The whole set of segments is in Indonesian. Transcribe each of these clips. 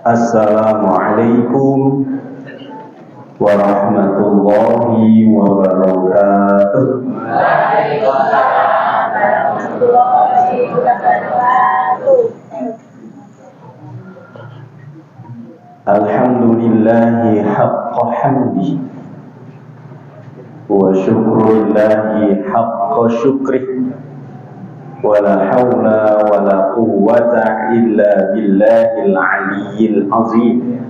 Assalamualaikum warahmatullahi wabarakatuh. Waalaikumsalam warahmatullahi wabarakatuh. Alhamdulillahi haqqa hamdi wa syukrulillahi haqqa syukrih wa la hawla wa la quwwata illa billahil aliyyil azim.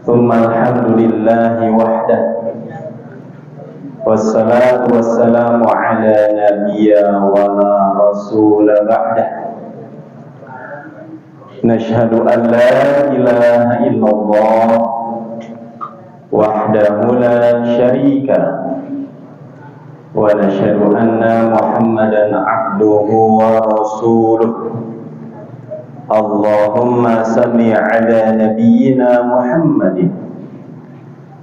Thumma alhamdulillahi wahdah wassalatu wassalamu ala nabiyya wa la rasula ba'dah. Nashhadu an la ilaha illallah wahdahu la syarika wa nashhadu anna Muhammadan abduhu wa rasuluh. Allahumma salli ala nabiyyina Muhammadin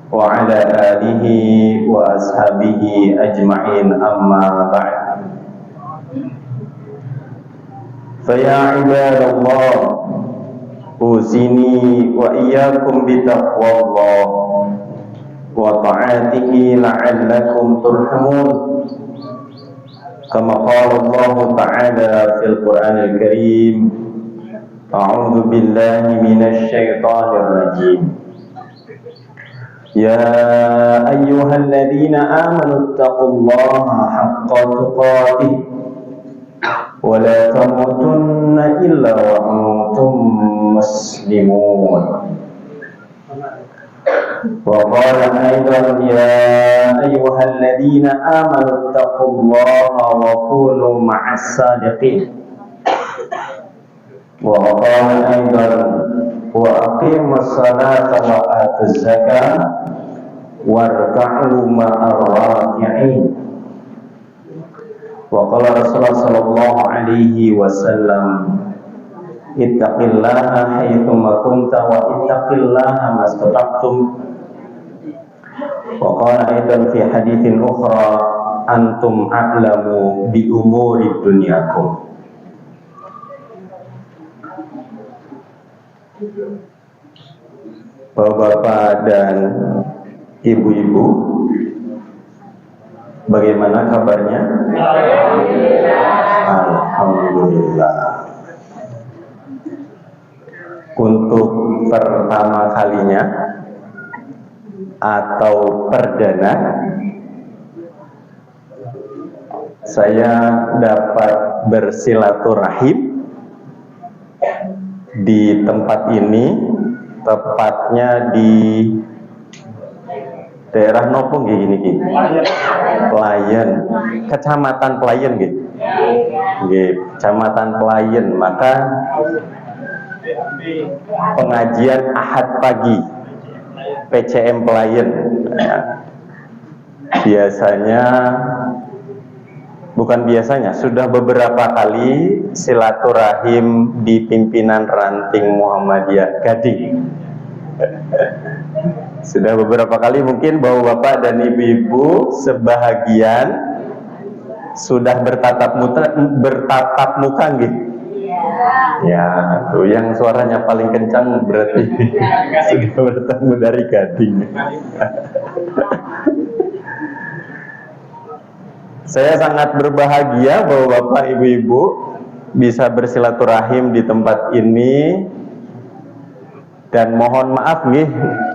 wa ala alihi wa ashabihi ajma'in, amma ba'd. Faya ibadallah, usini wa iyyakum bitaqwallah wa ta'atihi la'allakum turhamun. Kama qala Allah ta'ala fil Qur'anil Karim, a'udzu billahi minasy syaithanir rajim. Ya ayyuhalladzina amanu taqullaha haqqa tuqatih wa la tamutunna illa wa antum muslimun. Wa qala aidan ya ayyuhalladzina amanu taqullaha wa kunu ma'as sadiqin. Wa qala aidan wa aqimus salata wa atuz zakata warka'u ma'ar raki'in. Wa qala Rasulullah sallallahu alaihi wasallam, ittaqillaha haitsu ma kunta wa ittaqillaha mastata'tum. Wa qala aidan fi haditsin ukhra, antum a'lamu bi umuri dunyakum. Bapak-bapak dan ibu-ibu, bagaimana kabarnya? Alhamdulillah. Untuk pertama kalinya atau perdana, saya dapat bersilaturahim di tempat ini, tepatnya di daerah nopo gini gini, Pelayan, Kecamatan Pelayan gitu, Kecamatan Pelayan. Maka pengajian Ahad pagi PCM Pelayan, sudah beberapa kali silaturahim di pimpinan ranting Muhammadiyah Gading. Sudah beberapa kali, mungkin bapak-bapak dan ibu-ibu sebahagian sudah bertatap muka gitu. Ya, tuh yang suaranya paling kencang berarti sudah bertemu dari Gading. Saya sangat berbahagia bahwa bapak ibu-ibu bisa bersilaturahim di tempat ini. Dan mohon maaf nih,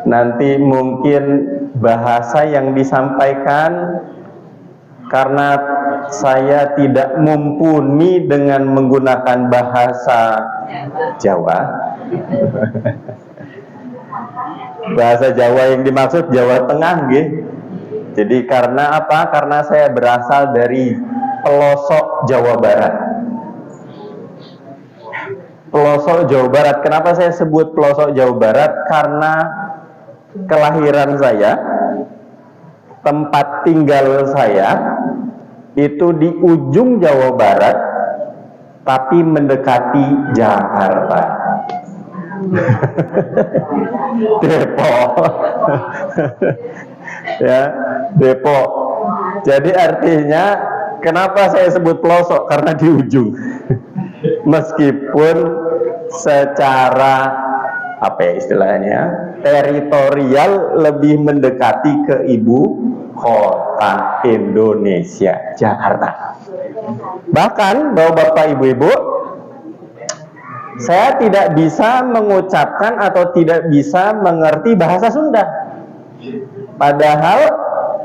nanti mungkin bahasa yang disampaikan karena saya tidak mumpuni dengan menggunakan bahasa Jawa. Bahasa Jawa yang dimaksud Jawa Tengah nggih. Jadi karena apa? Karena saya berasal dari pelosok Jawa Barat. Pelosok Jawa Barat. Kenapa saya sebut pelosok Jawa Barat? Karena kelahiran saya, tempat tinggal saya itu di ujung Jawa Barat, tapi mendekati Jakarta. Depok. Ya, Depok. Jadi artinya kenapa saya sebut pelosok? Karena di ujung. Meskipun secara apa ya istilahnya, teritorial lebih mendekati ke ibu kota Indonesia, Jakarta. Bahkan bapak-bapak, ibu-ibu, saya tidak bisa mengucapkan atau tidak bisa mengerti bahasa Sunda. Padahal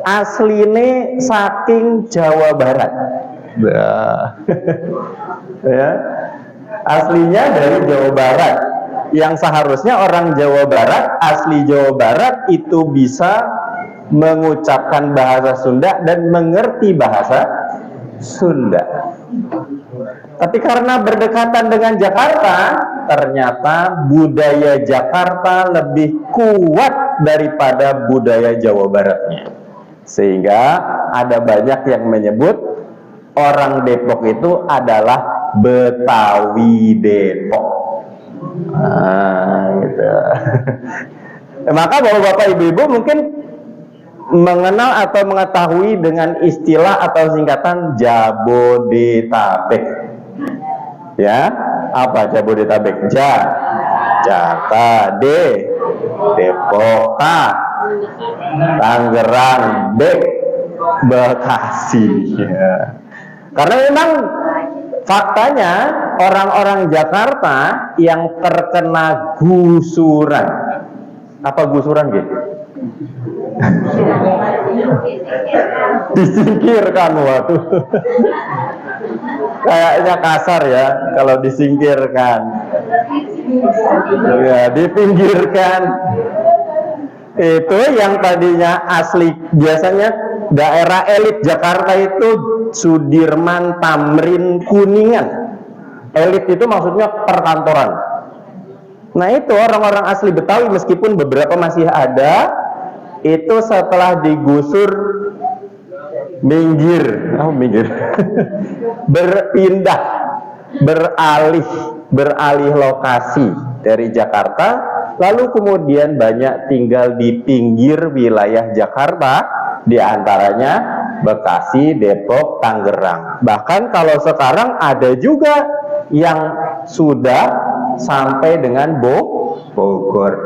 asline saking Jawa Barat. Ya. Aslinya dari Jawa Barat. Yang seharusnya orang Jawa Barat, asli Jawa Barat itu bisa mengucapkan bahasa Sunda dan mengerti bahasa Sunda. Tapi karena berdekatan dengan Jakarta, ternyata budaya Jakarta lebih kuat daripada budaya Jawa Baratnya. Sehingga ada banyak yang menyebut orang Depok itu adalah Betawi Depok. Gitu. Maka bapak-bapak, ibu-ibu mungkin mengenal atau mengetahui dengan istilah atau singkatan Jabodetabek. Ya, apa Jabodetabek? Jakarta, Depok, Tangerang, Bekasi. Ya. Karena memang faktanya orang-orang Jakarta yang terkena gusuran. Apa gusuran gitu? Disingkirkan, waduh. Kayaknya kasar ya kalau disingkirkan. Ya, dipinggirkan. Itu yang tadinya asli, biasanya daerah elit Jakarta itu Sudirman, Tamrin, Kuningan. Elit itu maksudnya perkantoran. Nah itu orang-orang asli Betawi, meskipun beberapa masih ada, itu setelah digusur minggir berpindah, beralih lokasi dari Jakarta, lalu kemudian banyak tinggal di pinggir wilayah Jakarta, di antaranya Bekasi, Depok, Tangerang. Bahkan kalau sekarang ada juga yang sudah sampai dengan Bogor.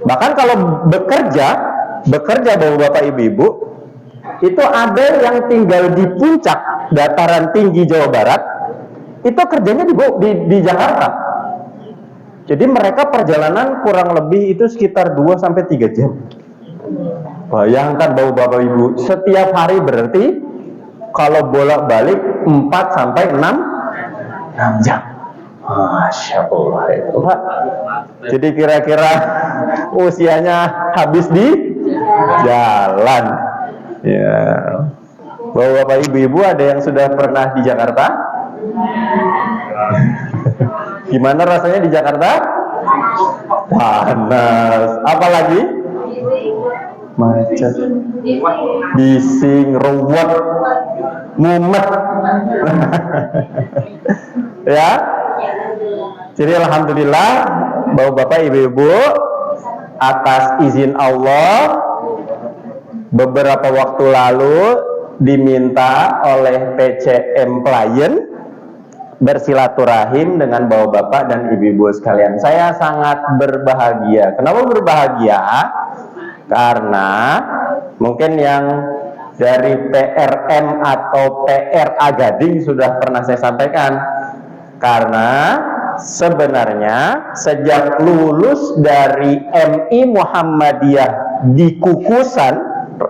Bahkan kalau bekerja bapak-bapak, ibu-ibu, itu ada yang tinggal di puncak dataran tinggi Jawa Barat, itu kerjanya di Jakarta. Jadi mereka perjalanan kurang lebih itu sekitar 2-3 jam. Bayangkan bapak-bapak, ibu, setiap hari berarti kalau bolak-balik 4-6 jam. Masya Allah itu, Pak. Jadi kira-kira usianya habis di jalan. Ya. Bapak-bapak, ibu-ibu, ada yang sudah pernah di Jakarta? Gimana rasanya di Jakarta? Panas. Apalagi? Macet, bising, ruwet, mumet. Ya. Jadi alhamdulillah bapak-bapak, ibu-ibu, atas izin Allah beberapa waktu lalu diminta oleh PCM klien bersilaturahim dengan bapak-bapak dan ibu-ibu sekalian. Saya sangat berbahagia. Kenapa berbahagia? Karena mungkin yang dari PRM atau PRA Gading sudah pernah saya sampaikan. Karena sebenarnya sejak lulus dari MI Muhammadiyah di Kukusan,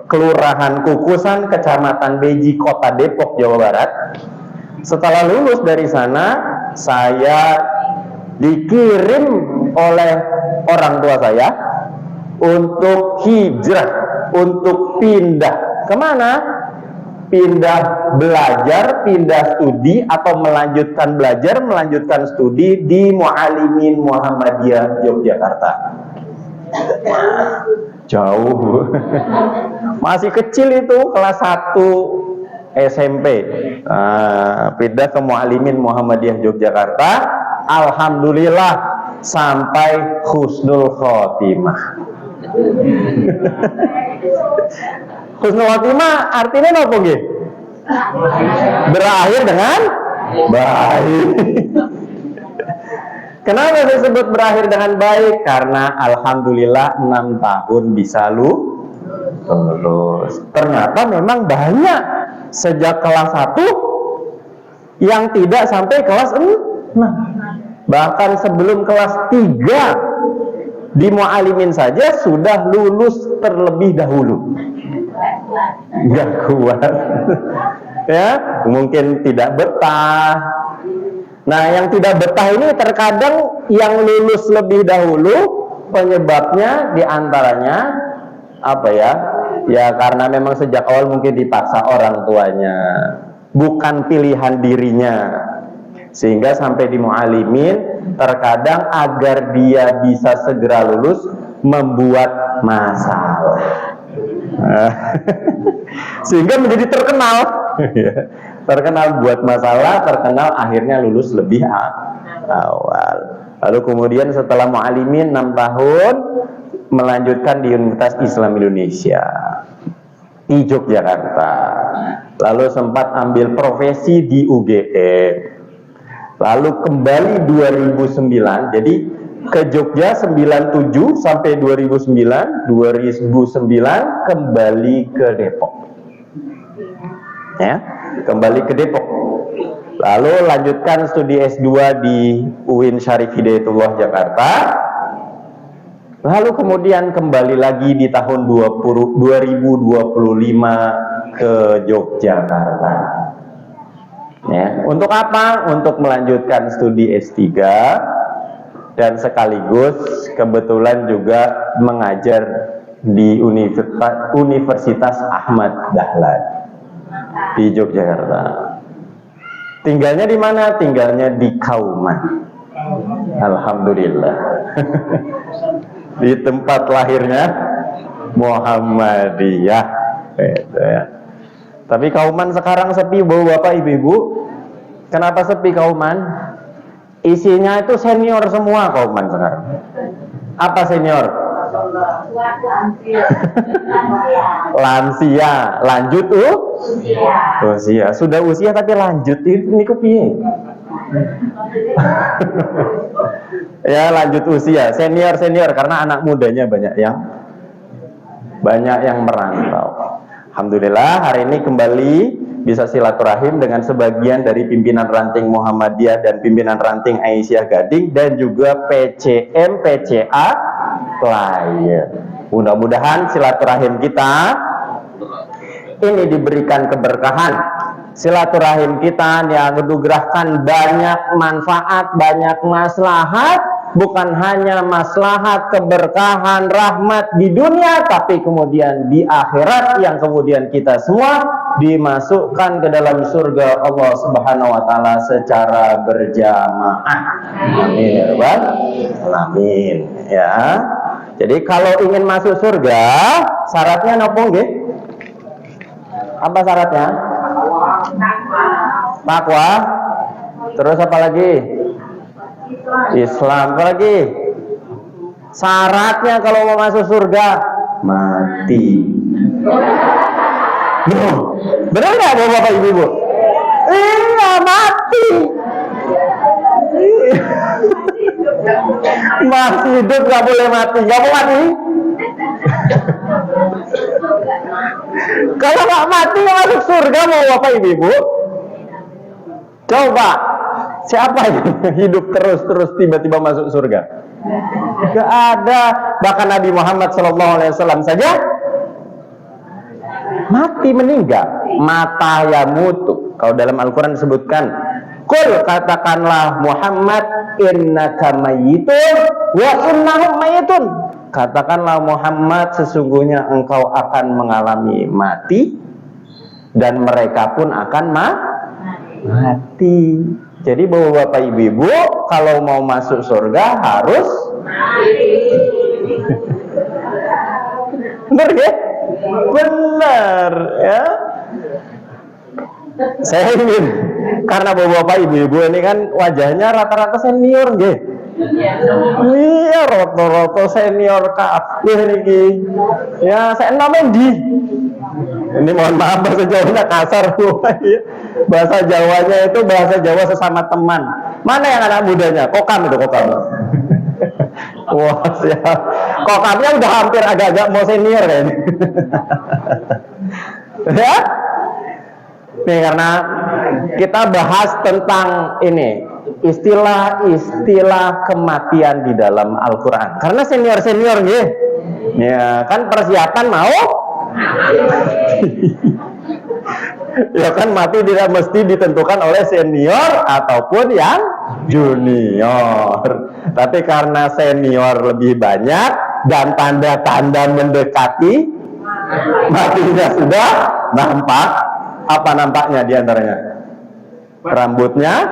Kelurahan Kukusan, Kecamatan Beji, Kota Depok, Jawa Barat, setelah lulus dari sana, saya dikirim oleh orang tua saya untuk hijrah, untuk pindah. Kemana? Pindah belajar, pindah studi, atau melanjutkan belajar, melanjutkan studi di Muallimin Muhammadiyah Yogyakarta. Jauh. Masih kecil itu, kelas 1 SMP, pindah ke Muallimin Muhammadiyah Yogyakarta. Alhamdulillah sampai husnul khotimah. Husnul khotimah artinya apa nggih? Berakhir dengan baik. Kenapa disebut berakhir dengan baik? Karena alhamdulillah 6 tahun bisa lulus. Ternyata memang banyak sejak kelas 1 yang tidak sampai kelas 6. Bahkan sebelum kelas 3 di Muallimin saja sudah lulus terlebih dahulu. Gak kuat. Ya, mungkin tidak betah. Nah, yang tidak betah ini terkadang yang lulus lebih dahulu penyebabnya diantaranya apa ya? Ya karena memang sejak awal mungkin dipaksa orang tuanya, bukan pilihan dirinya. Sehingga sampai di Muallimin terkadang agar dia bisa segera lulus membuat masalah. Sehingga menjadi terkenal. Terkenal buat masalah, terkenal akhirnya lulus lebih awal. Lalu kemudian setelah Muallimin 6 tahun melanjutkan di Universitas Islam Indonesia di Yogyakarta. Lalu sempat ambil profesi di UGM. Lalu kembali 2009, jadi ke Jogja 97 sampai 2009 kembali ke Depok. Ya, kembali ke Depok. Lalu lanjutkan studi S2 di UIN Syarif Hidayatullah Jakarta. Lalu kemudian kembali lagi di tahun 2025 ke Yogyakarta. Ya, untuk apa? Untuk melanjutkan studi S3 dan sekaligus kebetulan juga mengajar di Universitas Ahmad Dahlan di Yogyakarta. Tinggalnya di mana? Tinggalnya di Kauman. Alhamdulillah. Di tempat lahirnya Muhammadiyah. Gitu ya. Tapi Kauman sekarang sepi, Bapak Ibu-ibu. Kenapa sepi Kauman? Isinya itu senior semua Kauman sekarang. Apa senior? Lansia, lanjut usia. Sudah usia tapi lanjut ini piye? Ya lanjut usia, senior karena anak mudanya banyak yang merantau. Alhamdulillah hari ini kembali bisa silaturahim dengan sebagian dari pimpinan ranting Muhammadiyah dan pimpinan ranting Aisyah Gading dan juga PCM PCA klien. Mudah-mudahan silaturahim kita ini diberikan keberkahan. Silaturahim kita yang menugerahkan banyak manfaat, banyak maslahat, bukan hanya maslahat, keberkahan, rahmat di dunia, tapi kemudian di akhirat yang kemudian kita semua dimasukkan ke dalam surga Allah Subhanahu wa taala secara berjamaah. Amin ya rabbal alamin. Ya. Jadi kalau ingin masuk surga, syaratnya napa nggih? Apa syaratnya? Takwa. Terus apa lagi? Islam. Apa lagi? Syaratnya kalau mau masuk surga mati. Benar nggak Bapak Ibu? Iya mati. Masih hidup nggak boleh mati. Nggak mau mati. Kalau nggak mati nggak masuk surga mau Bapak Ibu? Coba siapa yang hidup terus tiba-tiba masuk surga? Gak ada. Bahkan Nabi Muhammad SAW saja mati meninggal. Mata ya mutu. Kalau dalam Al-Quran disebutkan, Qul katakanlah Muhammad innaka mayyitun wa innahum mayyitun. Katakanlah Muhammad sesungguhnya engkau akan mengalami mati dan mereka pun akan mati. Jadi Bapak Ibu kalau mau masuk surga harus mati. Benar ya? Benar ya. Saya ingin, karena bapak-bapak ibu-ibu ini kan wajahnya rata-rata senior nggih. Iya, roto-roto senior kabeh niki. Ya, saya namanya di. Ini mohon maaf bahasa Jawanya kasar. Bahasa Jawanya itu bahasa Jawa sesama teman. Mana yang anak mudanya? Kokam itu, kokam. Wah, siap. Kokamnya udah hampir agak-agak mau senior ya ini. Ya? Nih, karena kita bahas tentang ini istilah-istilah kematian di dalam Al-Quran. Karena senior-senior nih, ya kan persiapan mau, ya kan mati tidak mesti ditentukan oleh senior ataupun yang junior. Tapi karena senior lebih banyak dan tanda-tanda mendekati matinya sudah nampak. Apa nampaknya diantaranya? Rambutnya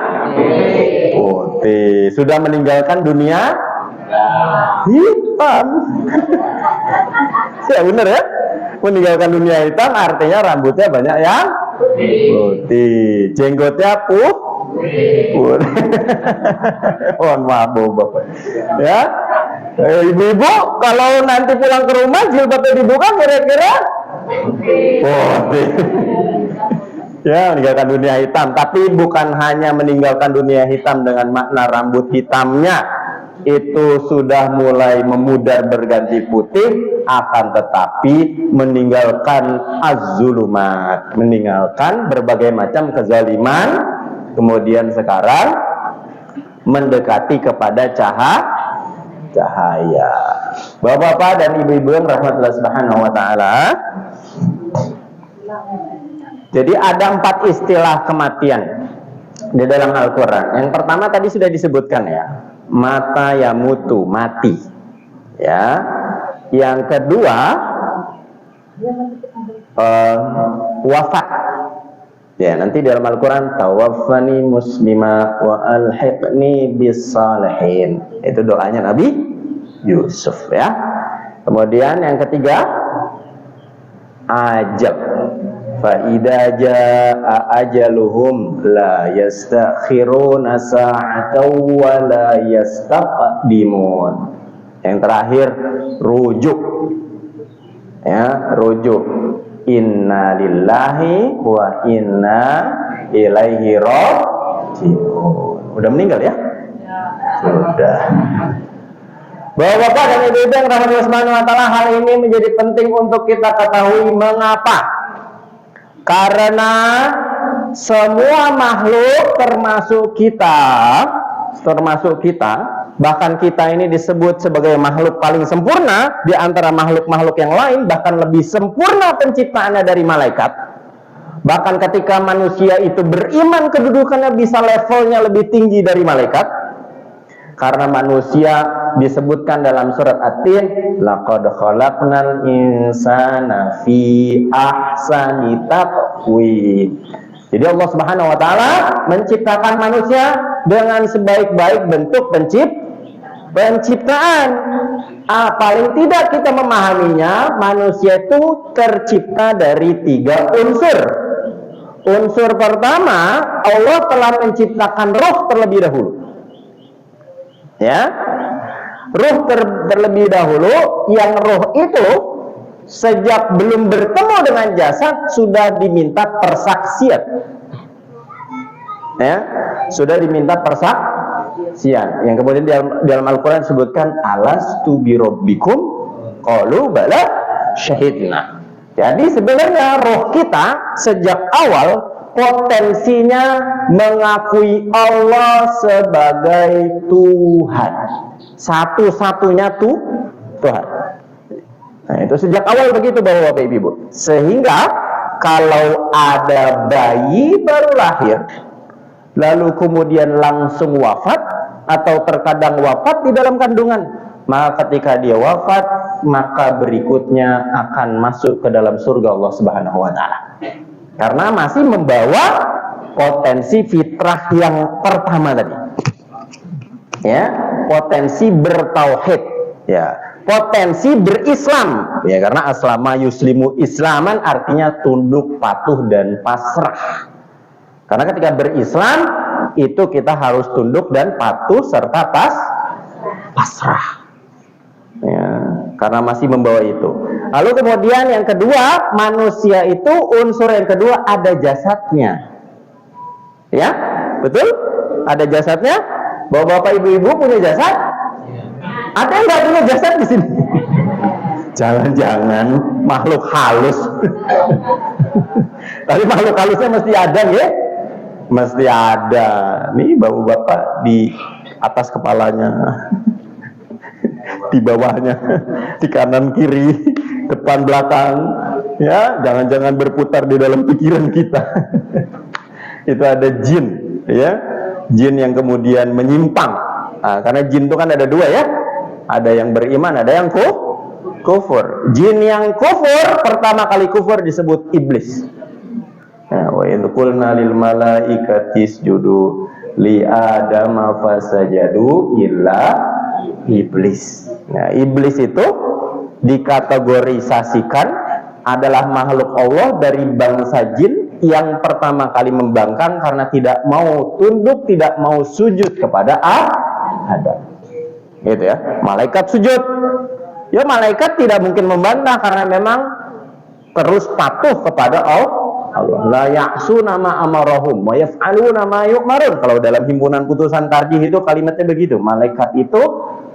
putih. Sudah meninggalkan dunia hitam. Ya benar ya. Meninggalkan dunia hitam artinya rambutnya banyak yang putih. Jenggotnya putih. Mohon maaf bapak. Ya. Ibu-ibu kalau nanti pulang ke rumah jilbabnya dibuka kira-kira putih. Ya, meninggalkan dunia hitam. Tapi bukan hanya meninggalkan dunia hitam dengan makna rambut hitamnya itu sudah mulai memudar berganti putih, akan tetapi meninggalkan az-zulumat, meninggalkan berbagai macam kezaliman, kemudian sekarang mendekati kepada cahaya. Bapak-bapak dan ibu-ibu yang rahmatullah subhanahu wa ta'ala, jadi ada 4 istilah kematian di dalam Al-Quran. Yang pertama tadi sudah disebutkan ya, mata yamutu, mati. Ya. Yang kedua wafat. Ya, nanti dalam Al-Quran tawaffani muslima wa alhiqni bis salihin. Itu doanya Nabi Yusuf ya. Kemudian yang ketiga ajab. Fa'idha ja'a ajaluhum la yastakhiruna sa'atan wa la yastaqdimun. Yang terakhir rujuk. Ya, rujuk. Inna lillahi wa inna ilaihi raji'un. Udah meninggal ya? Sudah. Bapak-bapak dan ibu-ibu yang rahmatullah subhanahu wa ta'ala, hal ini menjadi penting untuk kita ketahui. Mengapa? Karena semua makhluk termasuk kita, bahkan kita ini disebut sebagai makhluk paling sempurna di antara makhluk-makhluk yang lain, bahkan lebih sempurna penciptaannya dari malaikat. Bahkan ketika manusia itu beriman, kedudukannya bisa levelnya lebih tinggi dari malaikat. Karena manusia disebutkan dalam surat At-Tin, laqad khalaqnal insana fi ahsani taqwim. Jadi Allah Subhanahu wa taala menciptakan manusia dengan sebaik-baik bentuk penciptaan. Paling tidak kita memahaminya, manusia itu tercipta dari 3 unsur. Unsur pertama, Allah telah menciptakan roh terlebih dahulu. Ya, ruh terlebih dahulu, yang roh itu sejak belum bertemu dengan jasad sudah diminta persaksian. Ya, sudah diminta persaksian. Yang kemudian dalam Al-Quran disebutkan alastu birabbikum qalu bala syahidna. Jadi sebenarnya roh kita sejak awal potensinya mengakui Allah sebagai Tuhan, satu-satunya Tuhan. Nah, itu sejak awal begitu Bapak Ibu. Sehingga kalau ada bayi baru lahir, lalu kemudian langsung wafat, atau terkadang wafat di dalam kandungan, maka ketika dia wafat, maka berikutnya akan masuk ke dalam surga Allah Subhanahu wa ta'ala. Karena masih membawa potensi fitrah yang pertama tadi. Ya, potensi bertauhid, ya, potensi berislam. Ya, karena aslama yuslimu islaman artinya tunduk, patuh dan pasrah. Karena ketika berislam itu kita harus tunduk dan patuh serta pasrah. Ya, karena masih membawa itu. Lalu kemudian yang kedua, manusia itu unsur yang kedua ada jasadnya. Ya, betul? Ada jasadnya. Bapak-bapak, ibu-ibu punya jasad? Ada yang nggak punya jasad di sini? Jangan-jangan makhluk halus. Tapi makhluk halusnya mesti ada, ya? Mesti ada. Nih bapak-bapak di atas kepalanya, di bawahnya, di kanan kiri, depan belakang. Ya, jangan-jangan berputar di dalam pikiran kita. Itu ada jin, ya, jin yang kemudian menyimpang. Nah, karena jin itu kan ada dua, ya, ada yang beriman, ada yang kufur. Jin yang kufur pertama kali kufur disebut iblis. Wa idh qulna lil malaikati isjudu li adama fasajadu illa iblis. Nah, iblis itu dikategorisasikan adalah makhluk Allah dari bangsa jin yang pertama kali membangkang karena tidak mau tunduk, tidak mau sujud kepada Adam. Gitu ya. Malaikat sujud. Ya, malaikat tidak mungkin membantah karena memang terus patuh kepada Allah. La ya'suna ma amarahum wa yaf'aluna ma yu'marun. Kalau dalam himpunan putusan tarjih itu kalimatnya begitu. Malaikat itu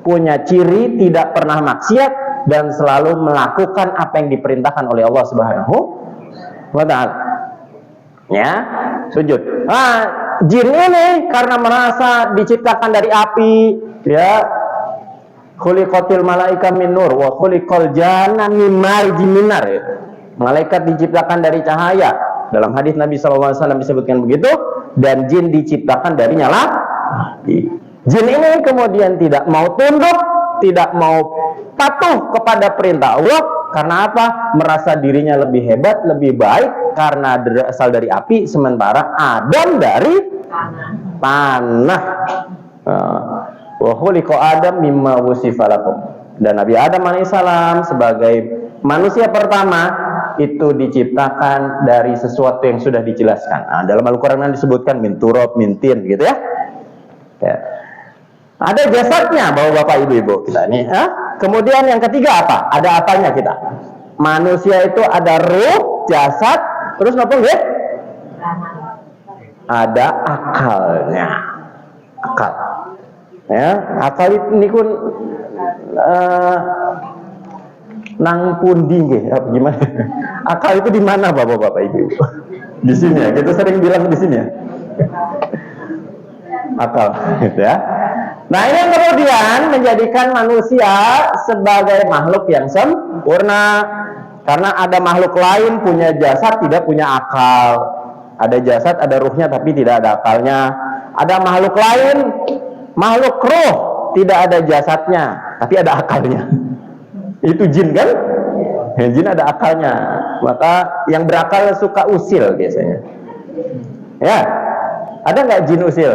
punya ciri tidak pernah maksiat dan selalu melakukan apa yang diperintahkan oleh Allah Subhanahu wa ta'ala. Ya, sujud. Nah, jin ini karena merasa diciptakan dari api, ya, khuliqatil malaika min nur wa khuliqal janna min marjin min nar. Malaikat diciptakan dari cahaya. Dalam hadis Nabi SAW disebutkan begitu. Dan jin diciptakan dari nyala api. Jin ini kemudian tidak mau tunduk, tidak mau patuh kepada perintah Allah. Karena apa? Merasa dirinya lebih hebat, lebih baik karena berasal dari api, sementara Adam dari tanah. Wa khuliqa Adam mimma wusifa lakum. Dan Nabi Adam alaihissalam sebagai manusia pertama itu diciptakan dari sesuatu yang sudah dijelaskan. Nah, dalam Al-Quran disebutkan min turab, min tin, gitu ya. Ya. Ada jasadnya, bapak-bapak, ibu-ibu kita ini. Kemudian yang ketiga apa? Ada apanya kita? Manusia itu ada ruh, jasad, terus apa ya? Ada akalnya. Akal. Ya, akal ini pun nang pundi nggih, gimana? Akal itu di mana, bapak-bapak, ibu-ibu? Di sini ya. Kita sering bilang di sini ya. Akal, gitu ya. Nah, ini yang kemudian menjadikan manusia sebagai makhluk yang sempurna. Karena ada makhluk lain punya jasad, tidak punya akal. Ada jasad, ada ruhnya, tapi tidak ada akalnya. Ada makhluk lain, makhluk ruh, tidak ada jasadnya, tapi ada akalnya. Itu jin kan? Ya, jin ada akalnya. Maka yang berakal suka usil biasanya. Ya, ada nggak jin usil?